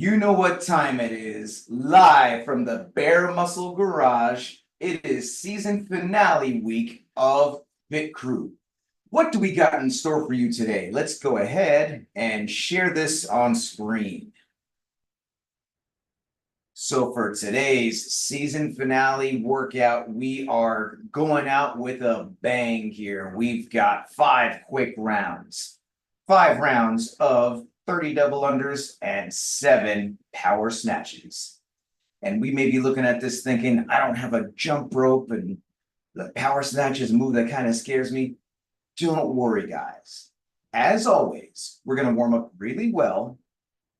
You know what time it is. Live from the Bare Muscle Garage, it is season finale week of Fit Crew. What do we got in store for you today? Let's go ahead and share this on screen. So for today's season finale workout, we are going out with a bang here. We've got 5 quick rounds, 5 rounds of 30 double unders and 7 power snatches. And we may be looking at this thinking, I don't have a jump rope and the power snatch is a move that kind of scares me. Don't worry, guys. As always, we're going to warm up really well.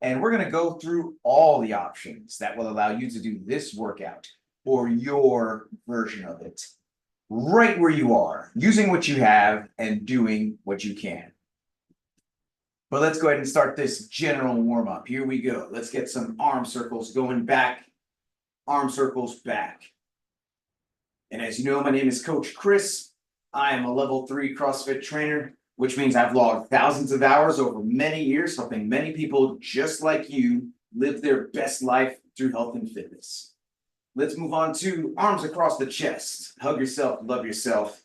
And we're going to go through all the options that will allow you to do this workout or your version of it right where you are, using what you have and doing what you can. But let's go ahead and start this general warm up. Here we go. Let's get some arm circles going back, arm circles back. And as you know, my name is Coach Chris. I am a level 3 CrossFit trainer, which means I've logged thousands of hours over many years, helping many people just like you live their best life through health and fitness. Let's move on to arms across the chest. Hug yourself, love yourself.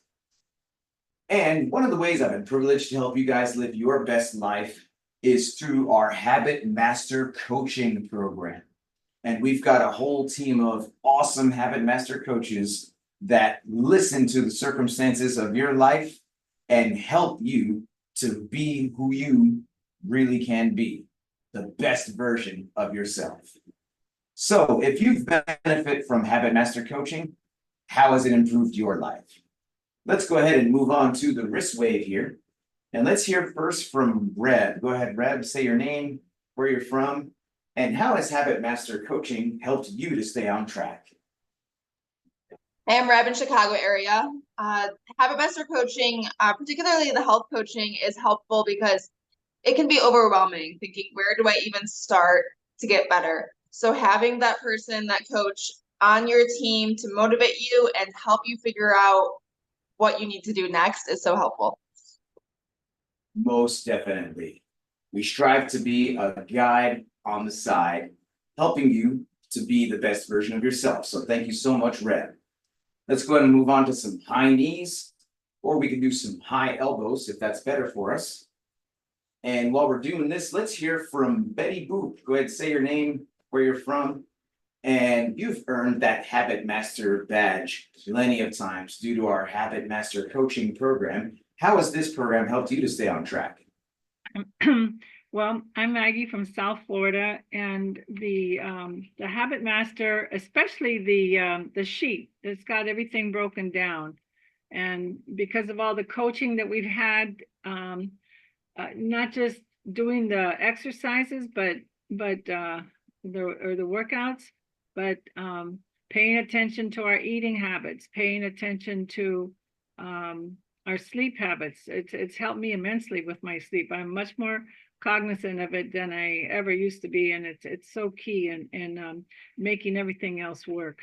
And one of the ways I've been privileged to help you guys live your best life is through our Habit Master Coaching Program. And we've got a whole team of awesome Habit Master coaches that listen to the circumstances of your life and help you to be who you really can be, the best version of yourself. So if you've benefited from Habit Master Coaching, how has it improved your life? Let's go ahead and move on to the wrist wave here. And let's hear first from Reb. Go ahead, Reb, say your name, where you're from, and how has Habit Master Coaching helped you to stay on track? I am Reb in Chicago area. Habit Master Coaching, particularly the health coaching, is helpful because it can be overwhelming, thinking, where do I even start to get better? So having that person, that coach on your team to motivate you and help you figure out what you need to do next is so helpful. Most definitely. We strive to be a guide on the side, helping you to be the best version of yourself. So thank you so much, Reb. Let's go ahead and move on to some high knees, or we can do some high elbows if that's better for us. And while we're doing this, let's hear from Betty Boop. Go ahead, say your name, where you're from. And you've earned that Habit Master badge plenty of times due to our Habit Master Coaching Program. How has this program helped you to stay on track? Well, I'm Maggie from South Florida, and the Habit Master, especially the sheet, it's got everything broken down. And because of all the coaching that we've had, not just doing the exercises, but the workouts, but paying attention to our eating habits, paying attention to our sleep habits. It's helped me immensely with my sleep. I'm much more cognizant of it than I ever used to be, and it's so key in making everything else work.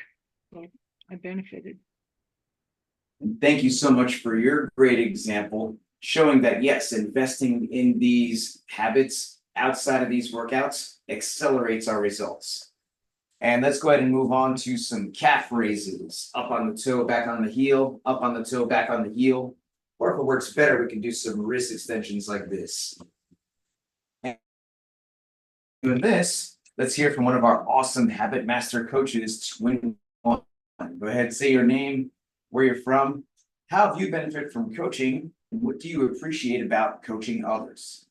So I benefited. And thank you so much for your great example, showing that yes, investing in these habits outside of these workouts accelerates our results. And let's go ahead and move on to some calf raises. Up on the toe, back on the heel, up on the toe, back on the heel. Or if it works better, we can do some wrist extensions like this. And doing this, let's hear from one of our awesome Habit Master coaches, Twin One. Go ahead, say your name, where you're from. How have you benefited from coaching? And what do you appreciate about coaching others?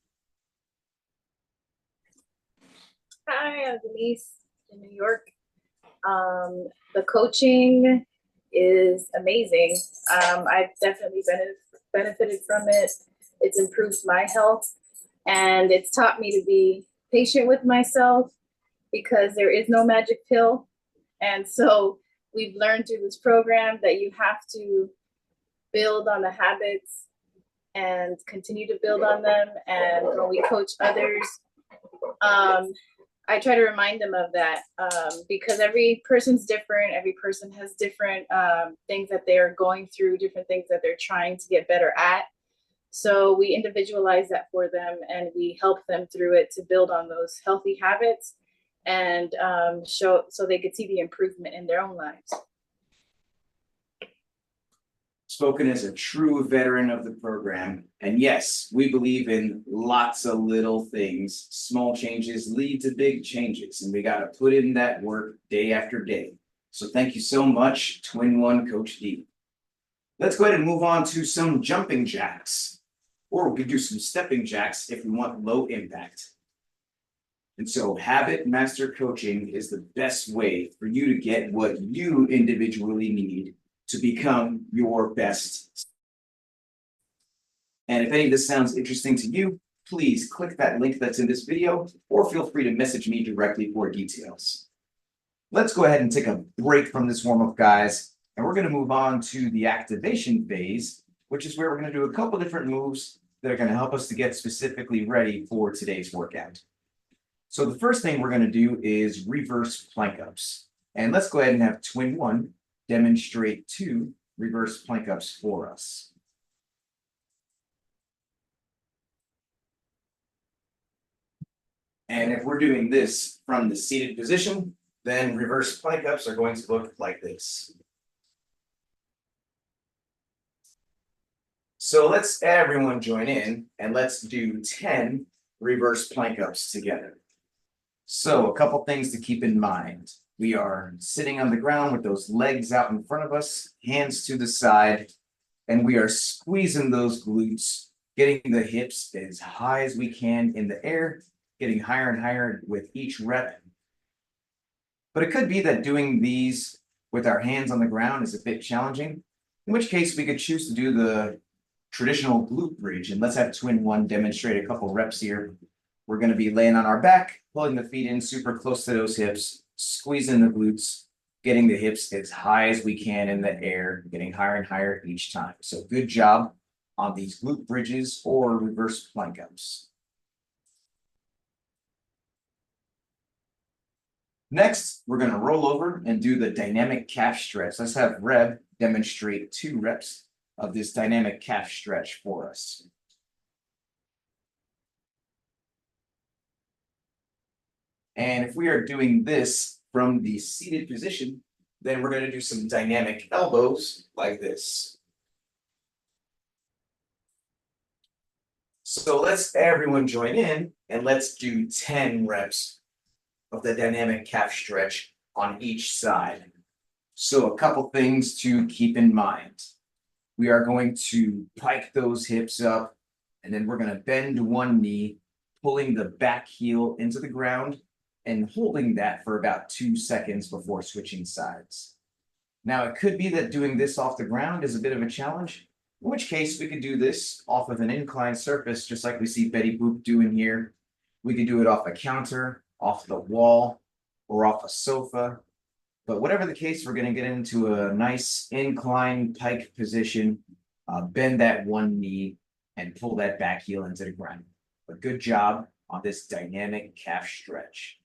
Hi, I'm Denise in New York. The coaching is amazing. I've definitely benefited from it. It's improved my health, and it's taught me to be patient with myself because there is no magic pill. And so we've learned through this program that you have to build on the habits and continue to build on them. And when we coach others, I try to remind them of that because every person's different. Every person has different things that they're going through, different things that they're trying to get better at. So we individualize that for them and we help them through it to build on those healthy habits and show so they could see the improvement in their own lives. Spoken as a true veteran of the program. And yes, we believe in lots of little things. Small changes lead to big changes, and we got to put in that work day after day. So thank you so much, Twin One Coach D. Let's go ahead and move on to some jumping jacks, or we could do some stepping jacks if we want low impact. And so habit master coaching is the best way for you to get what you individually need to become your best. And if any of this sounds interesting to you, please click that link that's in this video, or feel free to message me directly for details. Let's go ahead and take a break from this warm-up, guys, and we're going to move on to the activation phase, which is where we're going to do a couple different moves that are going to help us to get specifically ready for today's workout. So the first thing we're going to do is reverse plank ups. And let's go ahead and have Twin One demonstrate 2 reverse plank ups for us. And if we're doing this from the seated position, then reverse plank ups are going to look like this. So let's everyone join in and let's do 10 reverse plank ups together. So a couple things to keep in mind. We are sitting on the ground with those legs out in front of us, hands to the side, and we are squeezing those glutes, getting the hips as high as we can in the air, getting higher and higher with each rep. But it could be that doing these with our hands on the ground is a bit challenging, in which case we could choose to do the traditional glute bridge. And let's have Twin One demonstrate a couple reps here. We're going to be laying on our back, pulling the feet in super close to those hips, squeezing the glutes, getting the hips as high as we can in the air, getting higher and higher each time. So good job on these glute bridges or reverse plank ups. Next, we're going to roll over and do the dynamic calf stretch. Let's have Reb demonstrate 2 reps of this dynamic calf stretch for us. And if we are doing this from the seated position, then we're going to do some dynamic elbows like this. So let's everyone join in and let's do 10 reps of the dynamic calf stretch on each side. So a couple things to keep in mind. We are going to pike those hips up, and then we're going to bend one knee, pulling the back heel into the ground and holding that for about 2 seconds before switching sides. Now, it could be that doing this off the ground is a bit of a challenge, in which case we could do this off of an inclined surface, just like we see Betty Boop doing here. We could do it off a counter, off the wall, or off a sofa. But whatever the case, we're going to get into a nice incline pike position, bend that one knee, and pull that back heel into the ground. But good job on this dynamic calf stretch.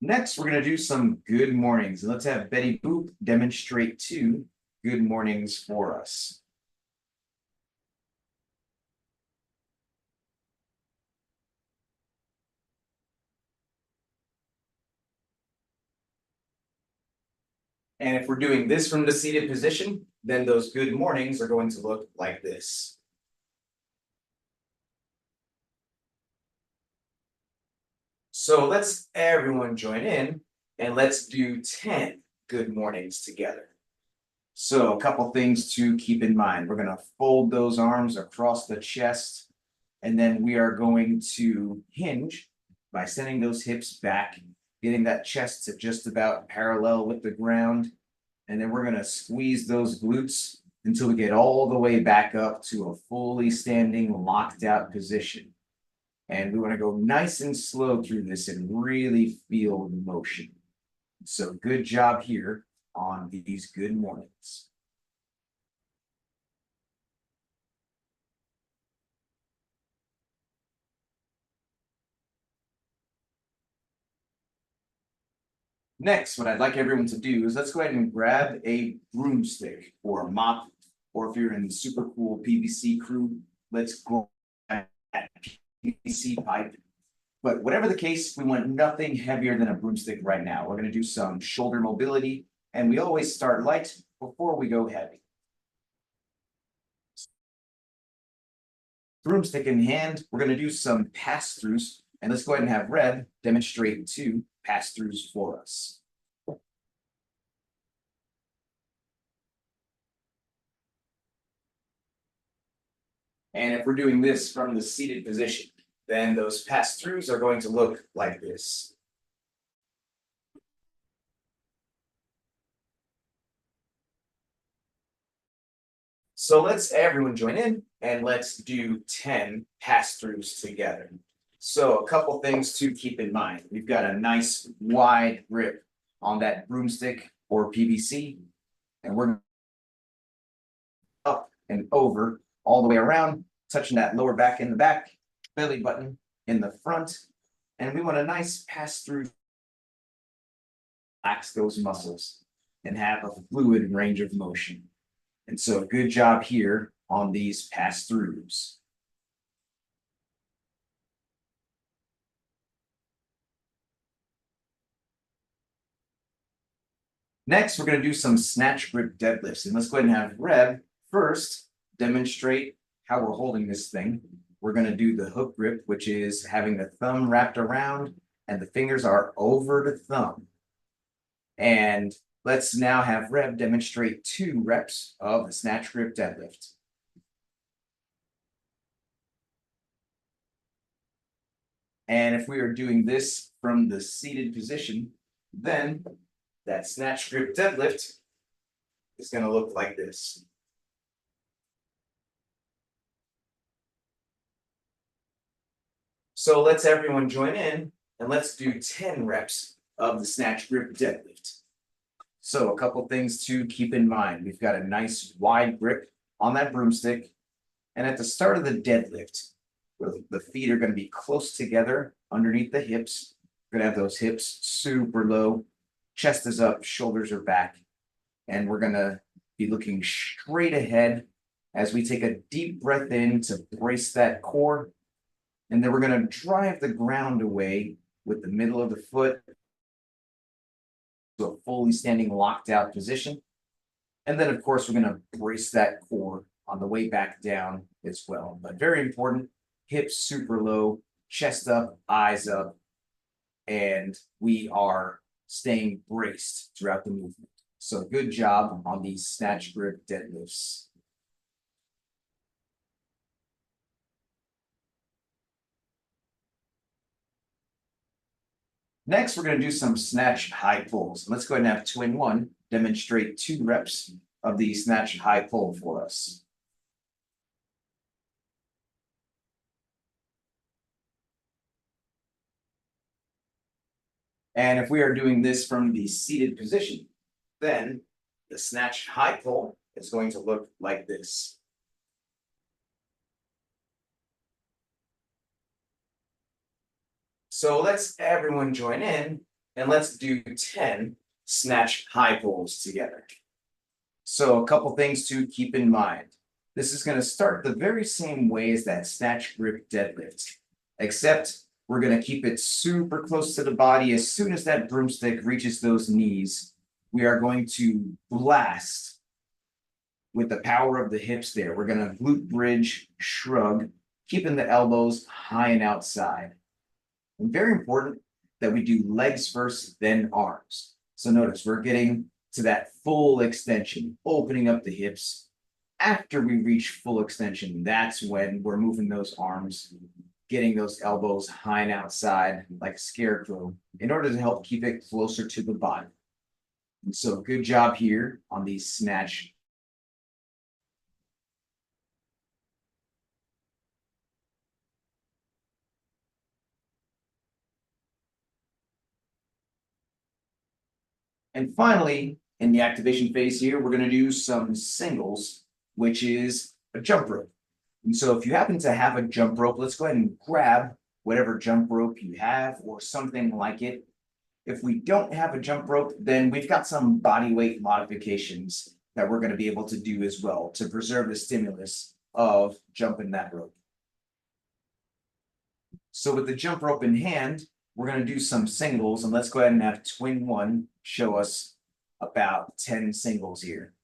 Next, we're going to do some good mornings. And let's have Betty Boop demonstrate 2 good mornings for us. And if we're doing this from the seated position, then those good mornings are going to look like this. So let's everyone join in and let's do 10 good mornings together. So a couple things to keep in mind. We're going to fold those arms across the chest, and then we are going to hinge by sending those hips back, getting that chest to just about parallel with the ground. And then we're going to squeeze those glutes until we get all the way back up to a fully standing, locked out position. And we want to go nice and slow through this and really feel the motion. So good job here on these good mornings. Next, what I'd like everyone to do is let's go ahead and grab a broomstick or a mop or if you're in the super cool PVC crew, let's go at PVC pipe. But whatever the case, we want nothing heavier than a broomstick right now. We're gonna do some shoulder mobility, and we always start light before we go heavy. Broomstick in hand, we're gonna do some pass-throughs, and let's go ahead and have Rev demonstrate 2 pass-throughs for us. And if we're doing this from the seated position, then those pass-throughs are going to look like this. So let's everyone join in and let's do 10 pass-throughs together. So a couple things to keep in mind. We've got a nice wide grip on that broomstick or PVC, and we're up and over all the way around, touching that lower back in the back, belly button in the front, and we want a nice pass-through. Relax those muscles and have a fluid range of motion. And so good job here on these pass-throughs. Next, we're going to do some snatch grip deadlifts. And let's go ahead and have Rev first demonstrate how we're holding this thing. We're going to do the hook grip, which is having the thumb wrapped around and the fingers are over the thumb. And let's now have Rev demonstrate 2 reps of the snatch grip deadlift. And if we are doing this from the seated position, then that snatch grip deadlift is going to look like this. So let's everyone join in and let's do 10 reps of the snatch grip deadlift. So a couple things to keep in mind. We've got a nice wide grip on that broomstick. And at the start of the deadlift, where the feet are going to be close together underneath the hips, we're going to have those hips super low, chest is up, shoulders are back. And we're going to be looking straight ahead as we take a deep breath in to brace that core. And then we're going to drive the ground away with the middle of the foot to a fully standing locked out position. And then, of course, we're going to brace that core on the way back down as well. But very important, hips super low, chest up, eyes up, and we are staying braced throughout the movement. So good job on these snatch grip deadlifts. Next, we're going to do some snatch high pulls. Let's go ahead and have Twin One demonstrate 2 reps of the snatch high pull for us. And if we are doing this from the seated position, then the snatch high pull is going to look like this. So let's everyone join in and let's do 10 snatch high pulls together. So a couple things to keep in mind. This is going to start the very same way as that snatch grip deadlift, except we're going to keep it super close to the body. As soon as that broomstick reaches those knees, we are going to blast with the power of the hips there. We're going to glute bridge, shrug, keeping the elbows high and outside. And very important that we do legs first, then arms. So notice we're getting to that full extension, opening up the hips. After we reach full extension, that's when we're moving those arms, getting those elbows high and outside like a scarecrow in order to help keep it closer to the body. And so good job here on these snatch. And finally, in the activation phase here, we're going to do some singles, which is a jump rope. And so if you happen to have a jump rope, let's go ahead and grab whatever jump rope you have or something like it. If we don't have a jump rope, then we've got some body weight modifications that we're gonna be able to do as well to preserve the stimulus of jumping that rope. So with the jump rope in hand, we're gonna do some singles, and let's go ahead and have twin one show us about 10 singles here.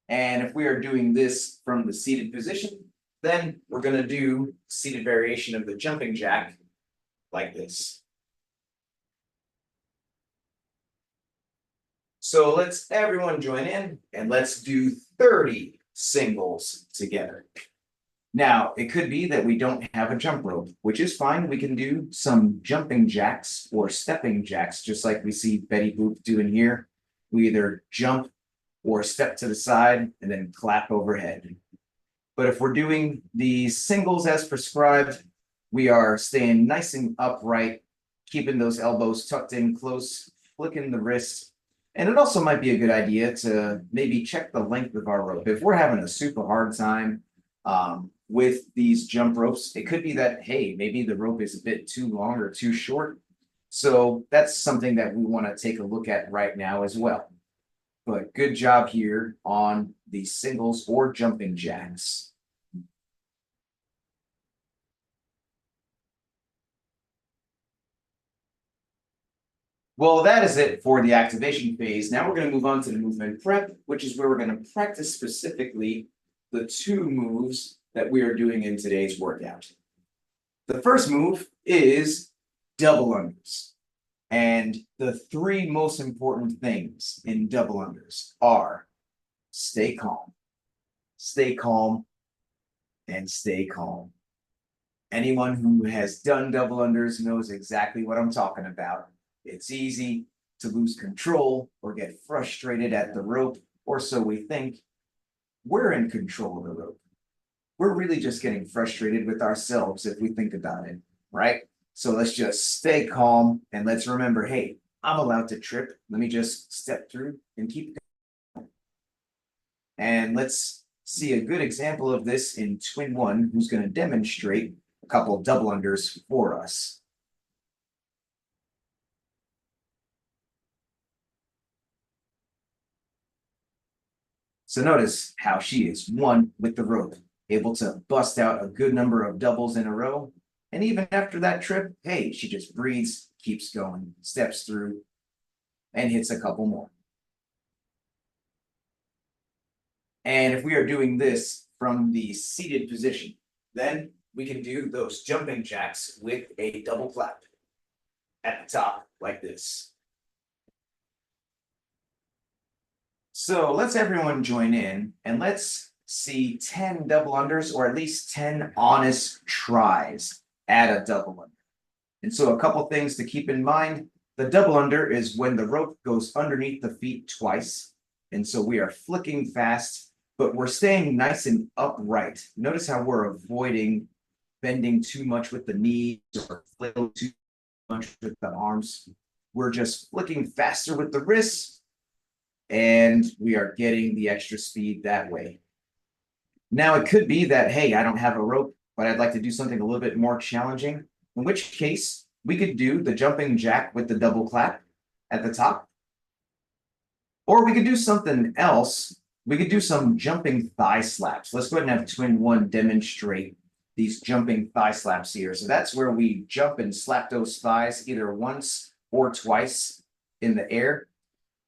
And if we are doing this from the seated position, then we're gonna do seated variation of the jumping jack like this. So let's everyone join in and let's do 30 singles together. Now, it could be that we don't have a jump rope, which is fine. We can do some jumping jacks or stepping jacks, just like we see Betty Boop doing here. We either jump or step to the side and then clap overhead. But if we're doing the singles as prescribed, we are staying nice and upright, keeping those elbows tucked in close, flicking the wrists. And it also might be a good idea to maybe check the length of our rope. If we're having a super hard time with these jump ropes, it could be that, hey, maybe the rope is a bit too long or too short. So that's something that we want to take a look at right now as well. But good job here on the singles or jumping jacks. Well, that is it for the activation phase. Now we're going to move on to the movement prep, which is where we're going to practice specifically the two moves that we are doing in today's workout. The first move is double unders. And the three most important things in double unders are stay calm, and stay calm. Anyone who has done double unders knows exactly what I'm talking about. It's easy to lose control or get frustrated at the rope, or so we think. We're in control of the rope. We're really just getting frustrated with ourselves if we think about it, right? So let's just stay calm and let's remember, hey, I'm allowed to trip. Let me just step through and keep going. And let's see a good example of this in twin one, who's going to demonstrate a couple of double unders for us. So notice how she is one with the rope, able to bust out a good number of doubles in a row. And even after that trip, hey, she just breathes, keeps going, steps through, and hits a couple more. And if we are doing this from the seated position, then we can do those jumping jacks with a double clap at the top like this. So let's everyone join in and let's see 10 double unders, or at least 10 honest tries at a double under. And so a couple things to keep in mind. The double under is when the rope goes underneath the feet twice. And so we are flicking fast, but we're staying nice and upright. Notice how we're avoiding bending too much with the knees or flailing too much with the arms. We're just flicking faster with the wrists, and we are getting the extra speed that way. Now, it could be that, hey, I don't have a rope, but I'd like to do something a little bit more challenging, in which case we could do the jumping jack with the double clap at the top. Or we could do something else. We could do some jumping thigh slaps. Let's go ahead and have twin one demonstrate these jumping thigh slaps here. So that's where we jump and slap those thighs either once or twice in the air.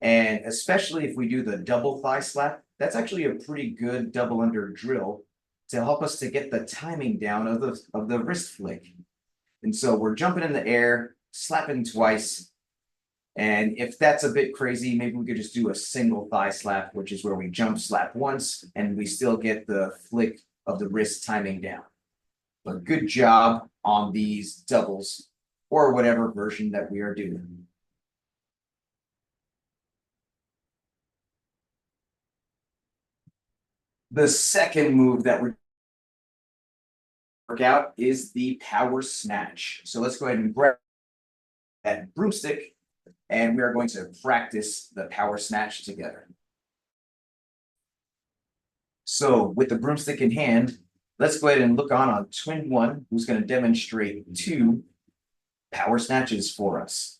And especially if we do the double thigh slap, that's actually a pretty good double under drill to help us to get the timing down of the wrist flick. And so we're jumping in the air, slapping twice. And if that's a bit crazy, maybe we could just do a single thigh slap, which is where we jump slap once and we still get the flick of the wrist timing down. But good job on these doubles or whatever version that we are doing. The second move that we work out is the power snatch. So let's go ahead and grab that broomstick and we are going to practice the power snatch together. So with the broomstick in hand, let's go ahead and look on twin one, who's going to demonstrate two power snatches for us.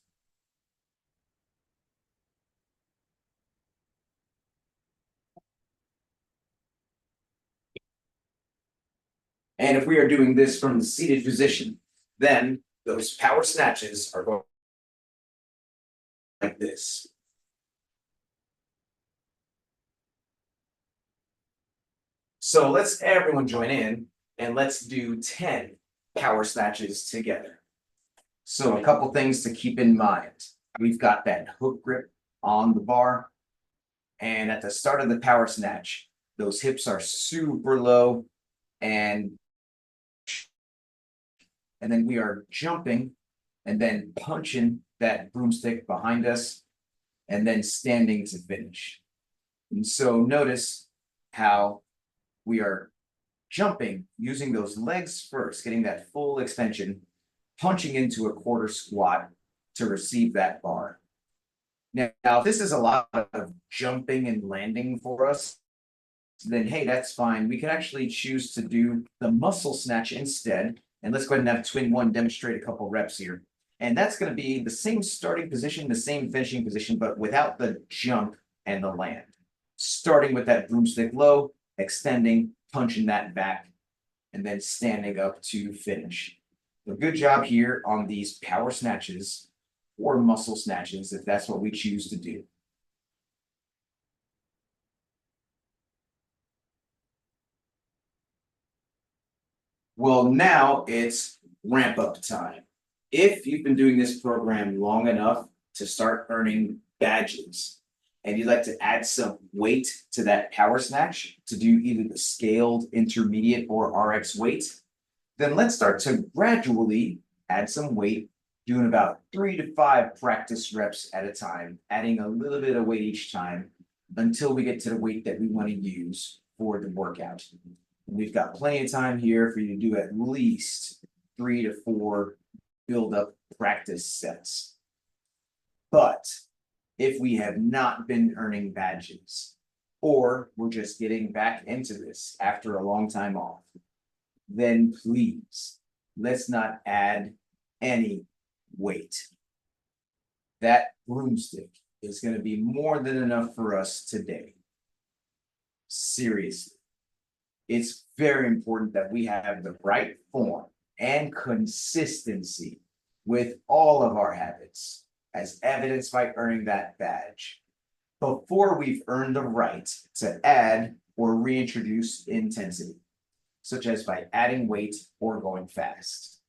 And if we are doing this from the seated position, then those power snatches are going like this. So let's everyone join in and let's do 10 power snatches together. So a couple things to keep in mind. We've got that hook grip on the bar. And at the start of the power snatch, those hips are super low and then we are jumping and then punching that broomstick behind us and then standing to finish. And so notice how we are jumping using those legs first, getting that full extension, punching into a quarter squat to receive that bar. Now, if this is a lot of jumping and landing for us, then hey, that's fine. We can actually choose to do the muscle snatch instead. And let's go ahead and have twin one demonstrate a couple reps here. And that's going to be the same starting position, the same finishing position, but without the jump and the land. Starting with that broomstick low, extending, punching that back, and then standing up to finish. So good job here on these power snatches or muscle snatches, if that's what we choose to do. Well, now it's ramp up time. If you've been doing this program long enough to start earning badges, and you'd like to add some weight to that power snatch to do either the scaled, intermediate, or RX weight, then let's start to gradually add some weight, doing about 3 to 5 practice reps at a time, adding a little bit of weight each time until we get to the weight that we want to use for the workout. And we've got plenty of time here for you to do at least 3 to 4 build-up practice sets. But if we have not been earning badges, or we're just getting back into this after a long time off, then please, let's not add any weight. That broomstick is going to be more than enough for us today. Seriously. It's very important that we have the right form and consistency with all of our habits, as evidenced by earning that badge, before we've earned the right to add or reintroduce intensity, such as by adding weight or going fast.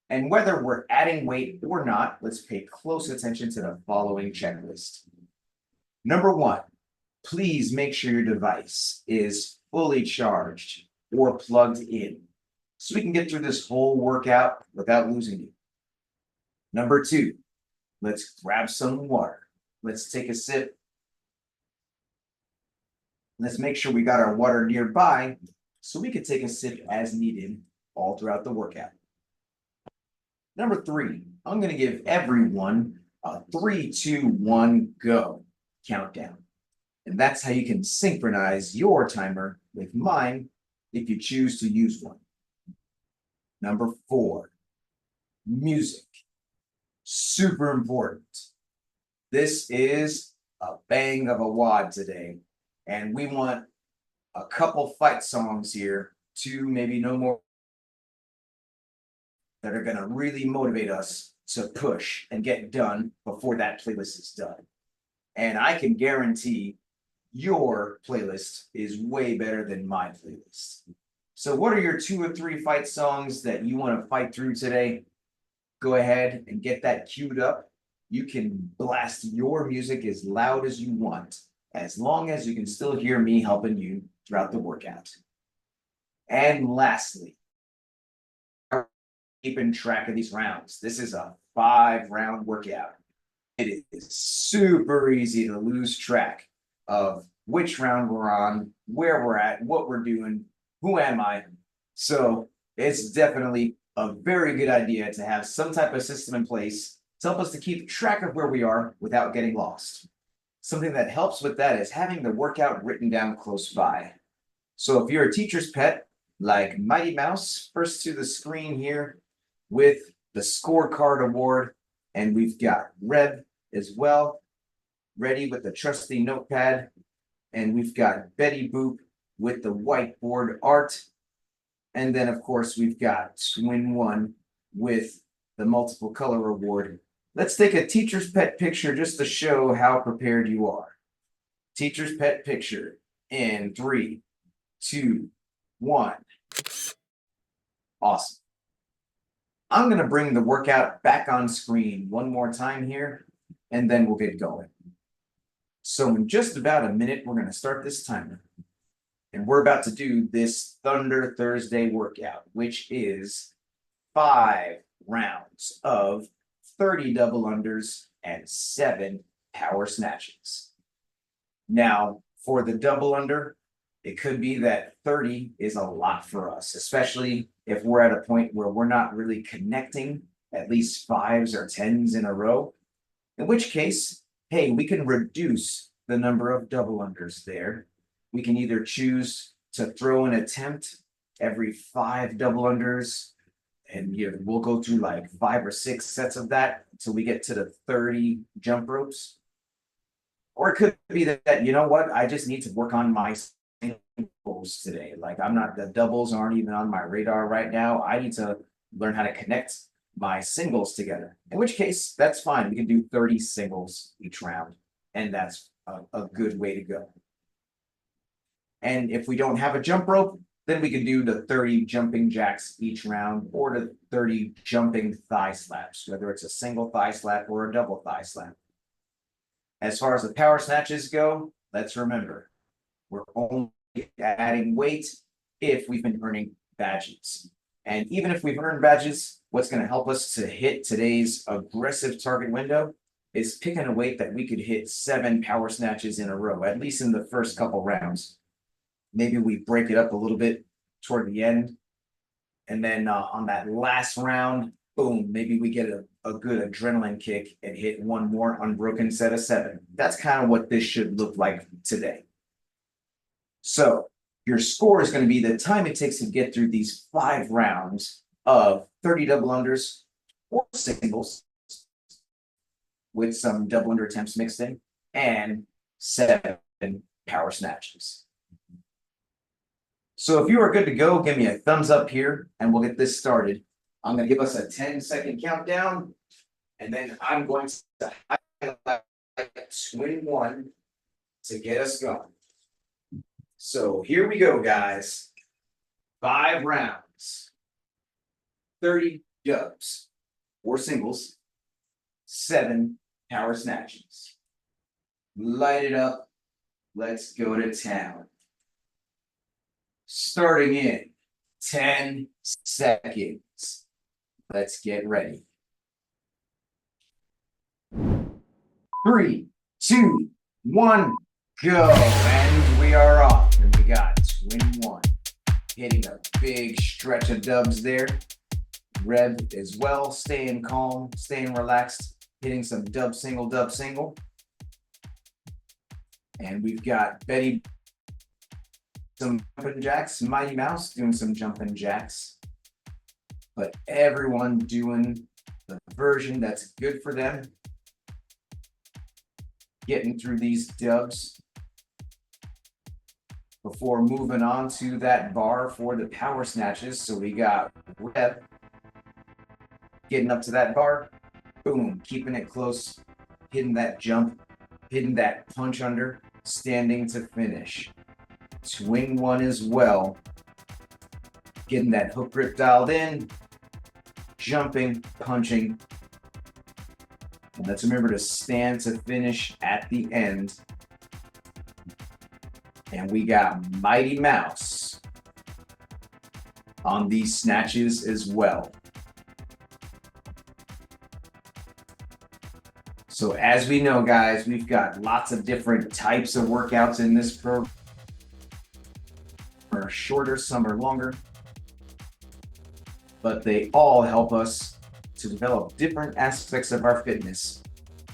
And whether we're adding weight or not, let's pay close attention to the following checklist. Number 1, please make sure your device is fully charged or plugged in, so we can get through this whole workout without losing you. Number 2, let's grab some water. Let's take a sip. Let's make sure we got our water nearby so we can take a sip as needed all throughout the workout. Number 3, I'm going to give everyone a 3, 2, 1, go countdown. And that's how you can synchronize your timer with mine if you choose to use one. Number 4, music. Super important. This is a bang of a wad today, and we want a couple fight songs here, 2, maybe no more, that are going to really motivate us to push and get done before that playlist is done. And I can guarantee your playlist is way better than my playlist. So what are your 2 or 3 fight songs that you want to fight through today? Go ahead and get that queued up. You can blast your music as loud as you want, as long as you can still hear me helping you throughout the workout. And lastly, keeping track of these rounds. This is a 5-round workout. It is super easy to lose track of which round we're on, where we're at, what we're doing, who am I. So it's definitely a very good idea to have some type of system in place to help us to keep track of where we are without getting lost. Something that helps with that is having the workout written down close by. So if you're a teacher's pet, like Mighty Mouse, first to the screen here with the scorecard award, and we've got Reb as well, ready with the trusty notepad, and we've got Betty Boop with the whiteboard art, and then of course we've got Twin One with the multiple color award. Let's take a teacher's pet picture just to show how prepared you are. Teacher's pet picture in 3, 2, 1. Awesome. I'm going to bring the workout back on screen one more time here, and then we'll get going. So in just about a minute, we're going to start this timer. And we're about to do this Thunder Thursday workout, which is 5 rounds of 30 double unders and 7 power snatches. Now, for the double under, it could be that 30 is a lot for us, especially if we're at a point where we're not really connecting at least 5s or 10s in a row. In which case, hey, we can reduce the number of double unders there. We can either choose to throw an attempt every 5 double unders, and we'll go through like 5 or 6 sets of that until we get to the 30 jump ropes. Or it could be that, you know what, I just need to work on my singles today. Like the doubles aren't even on my radar right now. I need to learn how to connect my singles together. In which case, that's fine. We can do 30 singles each round, and that's a good way to go. And if we don't have a jump rope, then we can do the 30 jumping jacks each round, or the 30 jumping thigh slaps, whether it's a single thigh slap or a double thigh slap. As far as the power snatches go, let's remember, we're only adding weight if we've been earning badges. And even if we've earned badges, what's going to help us to hit today's aggressive target window is picking a weight that we could hit 7 power snatches in a row, at least in the first couple rounds. Maybe we break it up a little bit toward the end. And then on that last round, boom, maybe we get a good adrenaline kick and hit one more unbroken set of 7. That's kind of what this should look like today. So your score is going to be the time it takes to get through these 5 rounds of 30 double unders or singles with some double under attempts mixed in, and 7 power snatches. So if you are good to go, give me a thumbs up here and we'll get this started. I'm going to give us a 10-second countdown, and then I'm going to highlight Twin One to get us going. So here we go, guys. 5 rounds, 30 dubs or singles, 7 power snatches. Light it up. Let's go to town. Starting in 10 seconds. Let's get ready. 3, 2, 1, go. And we are off. And we got Twin One hitting a big stretch of dubs there. Reb as well, staying calm, staying relaxed, hitting some dub single. And we've got Betty, some jumping jacks, Mighty Mouse doing some jumping jacks. But everyone doing the version that's good for them. Getting through these dubs before moving on to that bar for the power snatches. So we got Reb getting up to that bar, boom, keeping it close, hitting that jump, hitting that punch under, standing to finish. Twin One as well, getting that hook grip dialed in, jumping, punching. And let's remember to stand to finish at the end. And we got Mighty Mouse on these snatches as well. So as we know, guys, we've got lots of different types of workouts in this program. Some are shorter, some are longer, but they all help us to develop different aspects of our fitness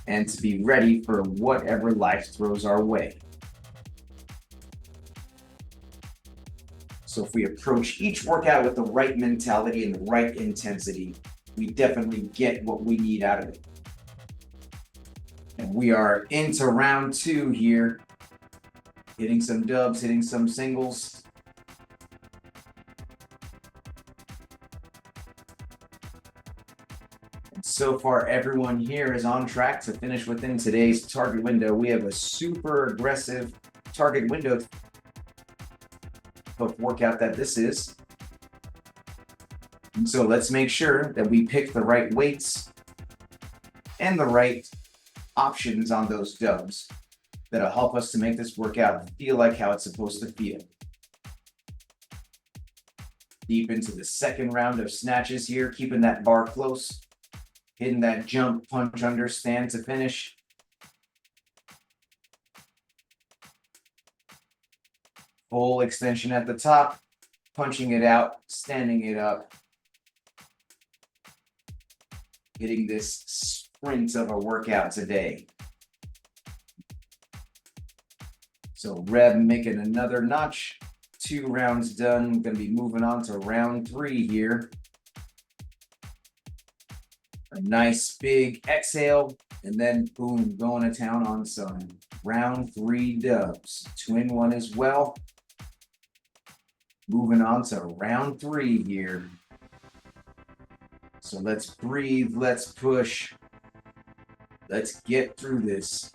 and to be ready for whatever life throws our way. So if we approach each workout with the right mentality and the right intensity, we definitely get what we need out of it. And we are into round 2 here. Hitting some dubs, hitting some singles. And so far, everyone here is on track to finish within today's target window. We have a super aggressive target window of workout that this is. And so let's make sure that we pick the right weights and the right options on those dubs that'll help us to make this workout feel like how it's supposed to feel. Deep into the second round of snatches here, keeping that bar close, hitting that jump, punch, under, stand to finish. Full extension at the top, punching it out, standing it up. Hitting this sprint of a workout today. So Reb making another notch. 2 rounds done. Gonna be moving on to round 3 here. A nice big exhale, and then boom, going to town on some round 3 dubs. Twin 1 as well. Moving on to round 3 here. So let's breathe, let's push. Let's get through this.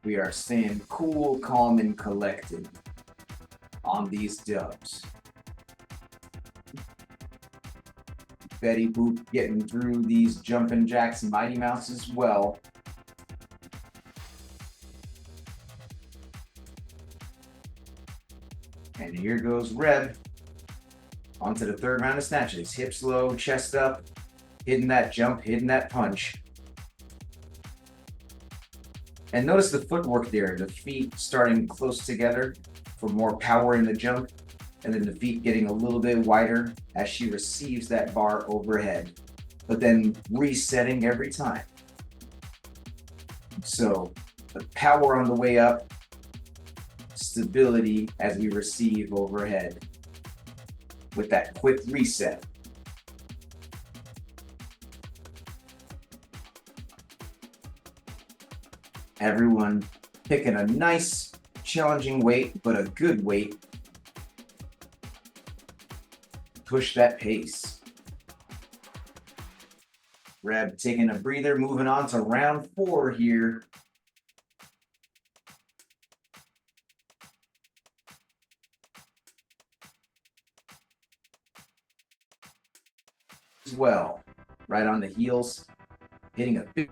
We are staying cool, calm, and collected on these dubs. Betty Boop getting through these jumping jacks, Mighty Mouse as well. And here goes Reb. Onto the 3rd round of snatches. Hips low, chest up, hitting that jump, hitting that punch. And notice the footwork there, the feet starting close together for more power in the jump, and then the feet getting a little bit wider as she receives that bar overhead, but then resetting every time. So the power on the way up, stability as we receive overhead with that quick reset. Everyone picking a nice, challenging weight, but a good weight. Push that pace. Reb taking a breather, moving on to round 4 here. As well, right on the heels, hitting a big,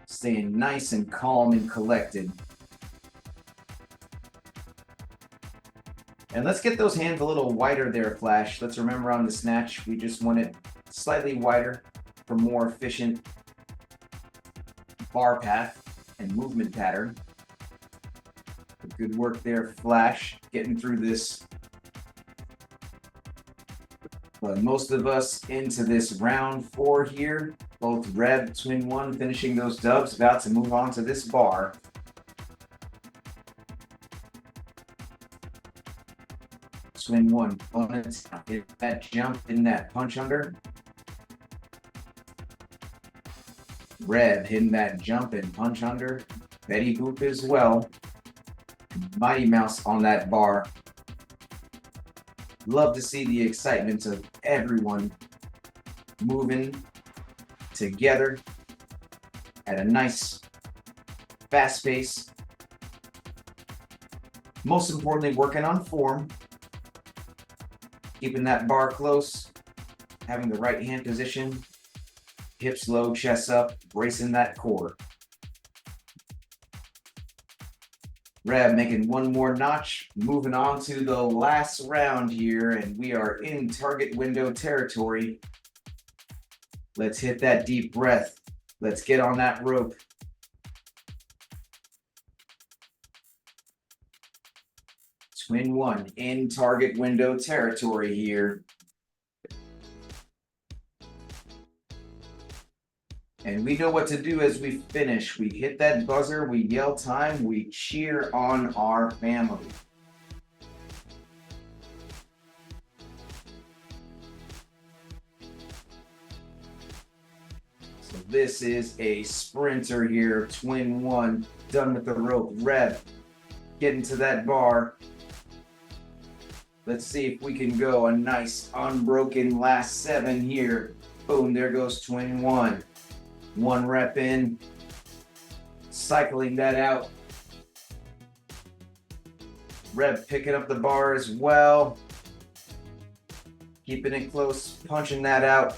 staying nice and calm and collected. And let's get those hands a little wider there, Flash. Let's remember on the snatch, we just want it slightly wider for more efficient bar path and movement pattern. Good work there, Flash, getting through this. But most of us into this round 4 here. Both Reb, Twin 1 finishing those dubs, about to move on to this bar. Twin 1, opponents, hit that jump in that punch under. Reb hitting that jump and punch under. Betty Boop as well. Mighty Mouse on that bar. Love to see the excitement of everyone moving together at a nice, fast pace. Most importantly, working on form. Keeping that bar close. Having the right hand position. Hips low, chest up, bracing that core. Reb making one more notch, moving on to the last round here, and we are in target window territory. Let's hit that deep breath. Let's get on that rope. Twin 1 in target window territory here. And And we know what to do as we finish. We hit that buzzer, we yell time, we cheer on our family. So this is a sprinter here, twin one, done with the rope. Rev, getting to that bar. Let's see if we can go a nice unbroken last 7 here. Boom, there goes twin one. 1 rep in, cycling that out. Rev picking up the bar as well. Keeping it close, punching that out.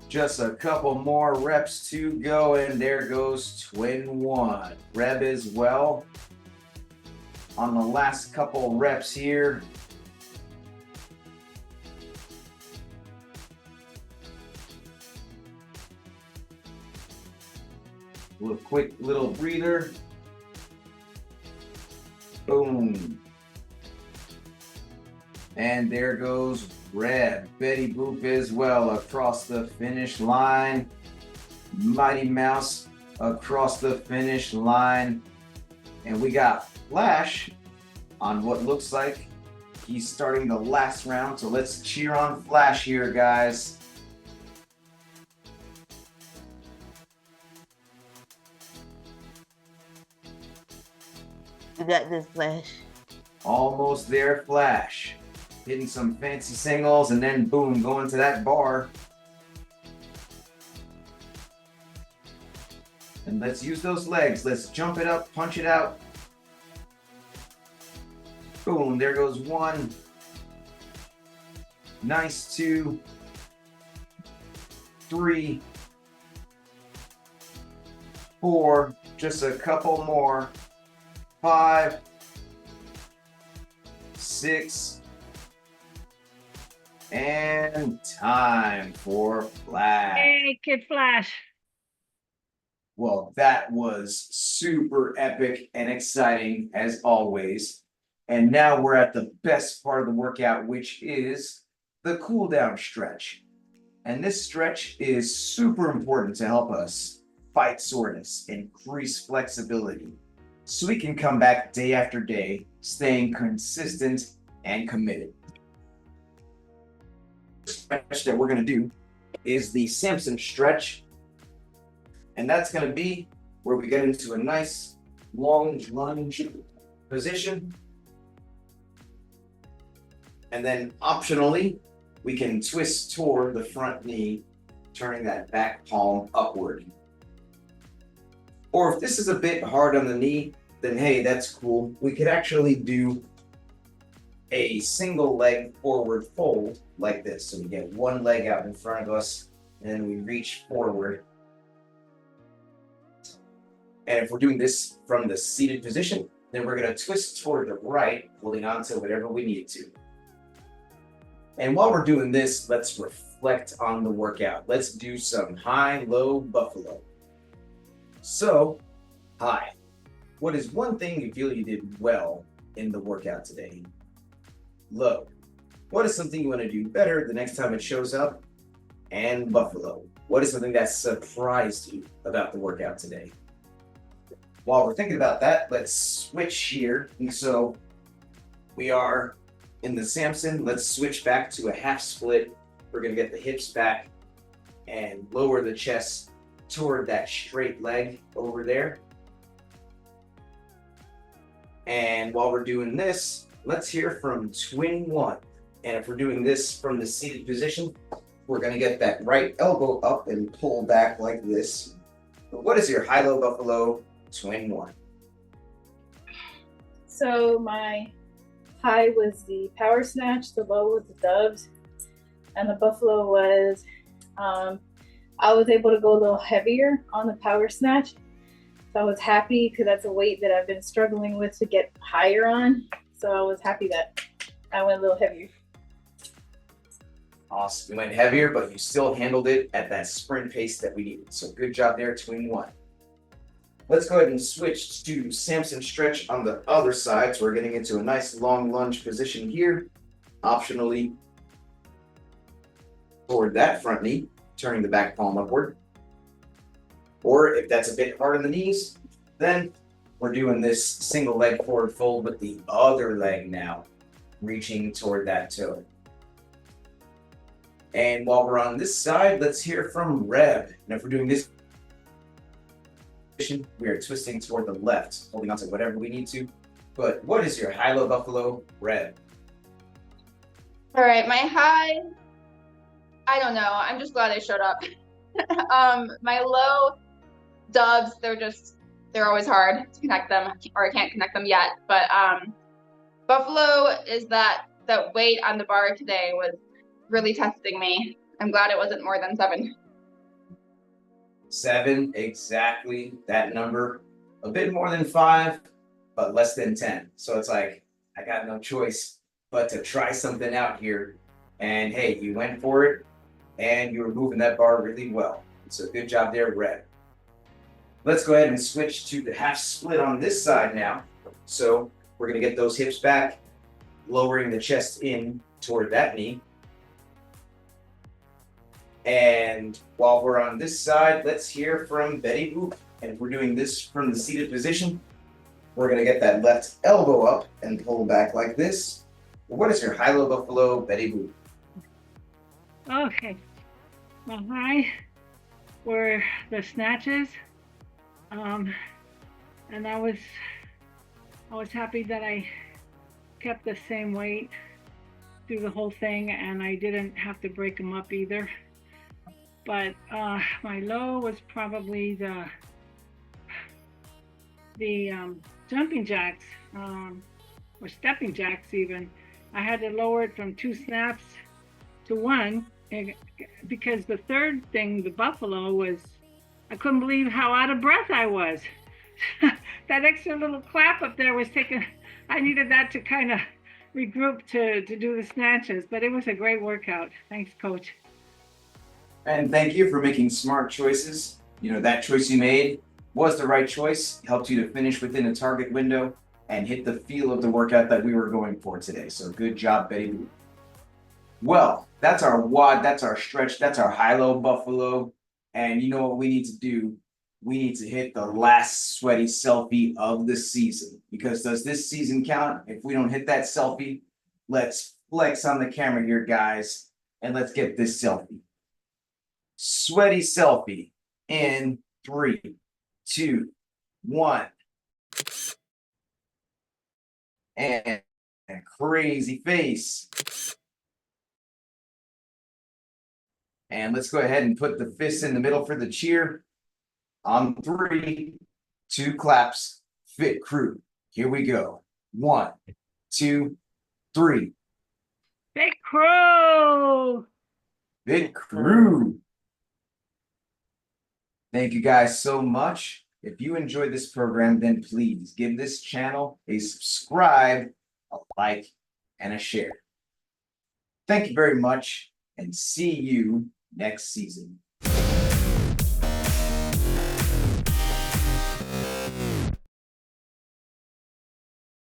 Just a couple more reps to go, and there goes twin one. Rev as well. On the last couple reps here. A quick little breather. Boom. And there goes Rev. Betty Boop as well across the finish line. Mighty Mouse across the finish line. And we got Flash on what looks like he's starting the last round. So let's cheer on Flash here, guys. You got this, Flash. Almost there, Flash. Hitting some fancy singles and then boom, going to that bar. And let's use those legs. Let's jump it up, punch it out. Boom, there goes 1. Nice 2. 3. 4. Just a couple more. 5. 6. And time for Flash. Hey, Kid Flash. Well, that was super epic and exciting as always. And now we're at the best part of the workout, which is the cool down stretch. And this stretch is super important to help us fight soreness, increase flexibility, so we can come back day after day, staying consistent and committed. The stretch that we're going to do is the Samson stretch. And that's going to be where we get into a nice long lunge position. And then optionally, we can twist toward the front knee, turning that back palm upward. Or if this is a bit hard on the knee, then hey, that's cool. We could actually do a single leg forward fold like this. So we get one leg out in front of us, and then we reach forward. And if we're doing this from the seated position, then we're going to twist toward the right, holding on to whatever we need to. And while we're doing this, let's reflect on the workout. Let's do some high-low buffalo. So, high. What is one thing you feel you did well in the workout today? Low. What is something you want to do better the next time it shows up? And buffalo. What is something that surprised you about the workout today? While we're thinking about that, let's switch here. And so we are in the Samson. Let's switch back to a half split. We're going to get the hips back and lower the chest toward that straight leg over there. And while we're doing this, let's hear from twin one. And if we're doing this from the seated position, we're going to get that right elbow up and pull back like this. But what is your high-low buffalo twin one? So my high was the power snatch, the low was the doves, and the buffalo was, I was able to go a little heavier on the power snatch. So I was happy because that's a weight that I've been struggling with to get higher on. So I was happy that I went a little heavier. Awesome. You went heavier, but you still handled it at that sprint pace that we needed. So good job there, twin one. Let's go ahead and switch to Samson stretch on the other side. So we're getting into a nice long lunge position here. Optionally, toward that front knee, turning the back palm upward. Or if that's a bit hard on the knees, then we're doing this single leg forward fold with the other leg now, reaching toward that toe. And while we're on this side, let's hear from Reb. And if we're doing this, we are twisting toward the left, holding on to whatever we need to. But what is your high-low buffalo, Reb? All right, my high, I don't know. I'm just glad I showed up. My low dubs, they're always hard to connect them, or I can't connect them yet. But buffalo is that weight on the bar today was really testing me. I'm glad it wasn't more than 7. 7, exactly that number. A bit more than 5, but less than 10. So it's like, I got no choice but to try something out here. And hey, you went for it, and you were moving that bar really well. So good job there, Red. Let's go ahead and switch to the half split on this side now. So we're gonna get those hips back, lowering the chest in toward that knee. And while we're on this side, let's hear from Betty Boop. And if we're doing this from the seated position, we're gonna get that left elbow up and pull back like this. What is your high-low buffalo, Betty Boop? Okay. My high were the snatches. And I was happy that I kept the same weight through the whole thing, and I didn't have to break them up either. But my low was probably the jumping jacks, or stepping jacks even. I had to lower it from 2 snaps to 1 because the third thing, the buffalo, was, I couldn't believe how out of breath I was. That extra little clap up there was taking, I needed that to kind of regroup to do the snatches, but it was a great workout. Thanks, Coach. And thank you for making smart choices. You know, that choice you made was the right choice, helped you to finish within a target window and hit the feel of the workout that we were going for today. So good job, Betty Boop. Well, that's our WOD, that's our stretch, that's our high-low buffalo. And you know what we need to do? We need to hit the last sweaty selfie of the season. Because does this season count? If we don't hit that selfie, let's flex on the camera here, guys, and let's get this selfie. Sweaty selfie in 3, 2, 1. And crazy face. And let's go ahead and put the fists in the middle for the cheer. On 3, 2 claps, fit crew. Here we go. 1, 2, 3. Big Crow! Fit crew. Thank you guys so much. If you enjoyed this program, then please give this channel a subscribe, a like, and a share. Thank you very much, and see you next season.